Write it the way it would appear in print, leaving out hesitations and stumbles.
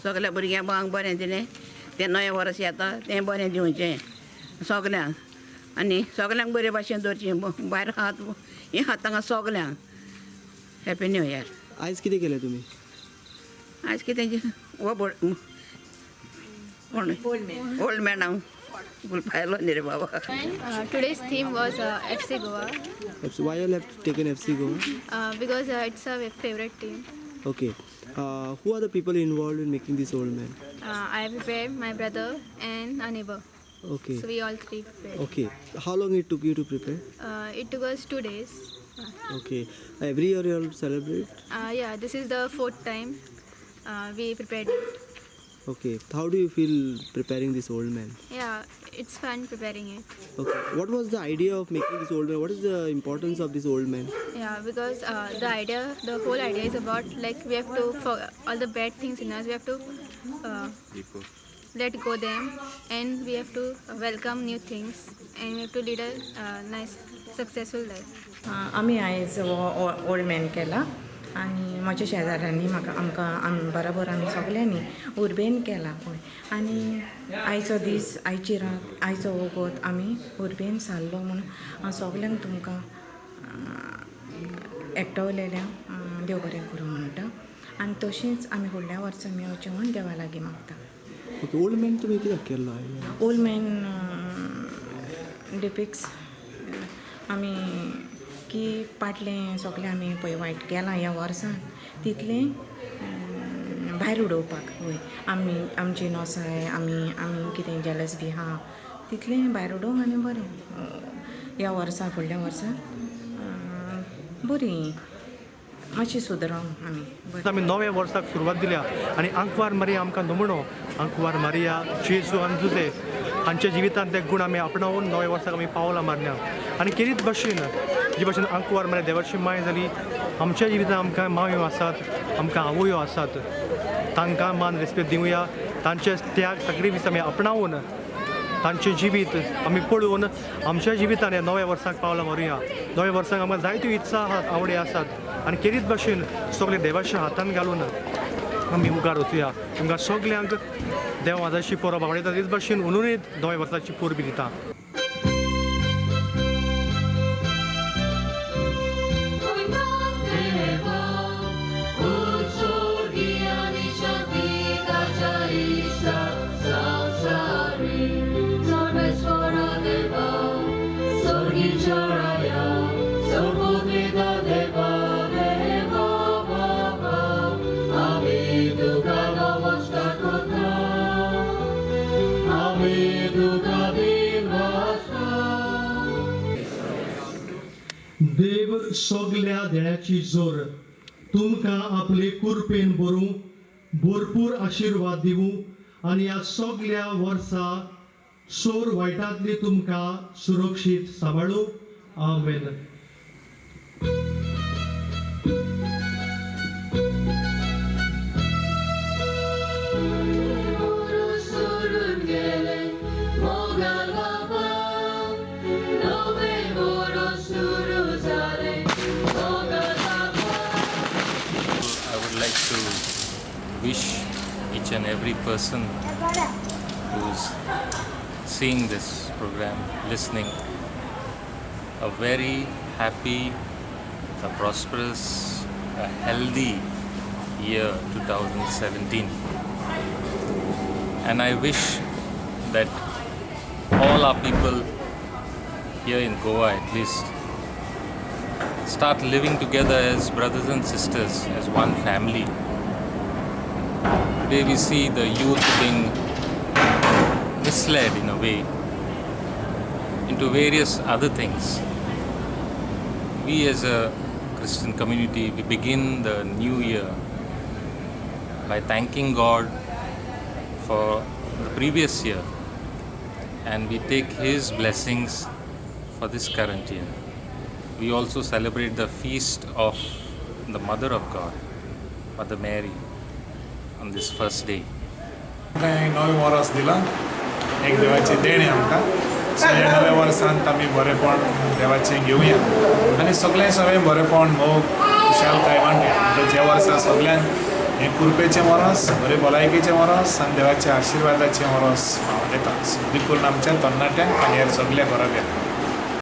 सगल्या भुरग्यांक बरें दिलें तें नवें वर्स येता तें बरें दिवचें सगल्यांक आनी सगल्यांक बरे भाशेन दवरचें भायर हात हें हात तांकां सगल्यांक हॅपी न्यू इयर. आयज कितें केलें तुमी? आयज कितें हो कोण ओल्ड मॅन हांव पायलो न्ही रे बाबा. Today's theme was FC Goa Why you have taken FC Goa? because it's our favorite team. Okay. Who are the people involved in making this old man? I prepared my brother and a neighbor. Okay. So we all three prepared. Okay. How long it took you to prepare? It took us 2 days. Okay. Every year you all celebrate? Yeah, this is the 4th time we prepared it. Okay. How do you feel preparing this old man? Yeah, it's fun preparing it. Okay. What was the idea of making this old man? What is the importance of this old man? Yeah, because the whole idea is about like we have to, for all the bad things in us, we have to let go them, and we have to welcome new things, and we have to lead a nice, successful life. आमी आयज old man केला आनी म्हज्या शेजाऱ्यांनी आमकां बरोबर आमी सगल्यांनी उर्बेन केला पळय आनी आयचो दीस आयची रात आयचो वगत आमी उर्बेन सारलो म्हणून सगल्यांक तुमकां एकटवलेल्या देव बरें करूं म्हणटा आनी तशींच आमी फुडल्या वर्सा मेळचें म्हूण देवा लागीं मागता. ओके. ओल्ड मॅन तुमी कित्याक केल्लो? ओल्ड मॅन डिपिक्स आमी की फाटलें सगळें आमी पळय वायट केलां ह्या वर्सान तितलें भायर उडोवपाक वय आमची नोसाय आमी कितें जेलस बी आहा तितलें भायर उडोवंक आनी बरें ह्या वर्सा फुडल्या वर्सा बरी मातशी सुदरोंक आमी नव्या वर्साक सुरवात दिल्या आनी आंकवार मारिया आमकां नमणो आंकवार मारिया जेजू आनी जुजे हांच्या जिवितांत ते गूण आमी आपणावून नव्या वर्साक आमी पावलां मारल्या आनी केरीत भाशेन जे भाशेन आंकवार मारिया देवाची माय जाली आमच्या जिवितांत आमकां मावयो आसात आमकां आवयो आसात तांकां मान रेस्पेद दिवया तांचे त्याग सगळे दीस आमी आपणावून तांचें जिवीत आमी पळोवन आमच्या जिवितांत ह्या नव्या वर्साक पावलां मारुया. नव्या वर्साक आमकां जायत्यो इत्सा आसात आवडी आसात आनी केरीत भाशेन सगळे देवाच्या हातान घालून आमी मुखार वचुया. तुमकां सगल्यांक देव म्हाजाची परब आवडटा तेच भाशेन उनुनूय नव्या वर्साची परबी दिता. देव सगल्या देण्याची जोर तुमकां आपले कुरपेन भरूं भरपूर आशिर्वाद दिवूं आनी ह्या सगल्या वर्सा सोर वायटांतली तुमकां सुरक्षीत सांबाळूं. आमेन. To wish each and every person who's seeing this program, listening, a very happy, a prosperous, a healthy year 2017. And I wish that all our people here in Goa at least start living together as brothers and sisters, as one family. Today we see the youth being misled in a way into various other things. We as a Christian community, we begin the new year by thanking God for the previous year, and we take His blessings for this current year. We also celebrate the feast of the Mother of God, Mother Mary, on this first day. नवे verse दिला एक देवाची देण आमकां सो ह्या नव्या वर्सांत आमी बरेपण देवाचें घेवया आनी सगळें बरेपण मोग खुशालकाय वांटया. जे वर्सा सगळ्यांक हे कृपेचें वरस बरे भलायकेचें वरस आनी देवाच्या आशिर्वादाचें वरस हांव येता. देखून आमच्या तरणाट्यांक आनी हेर सगळ्या घरा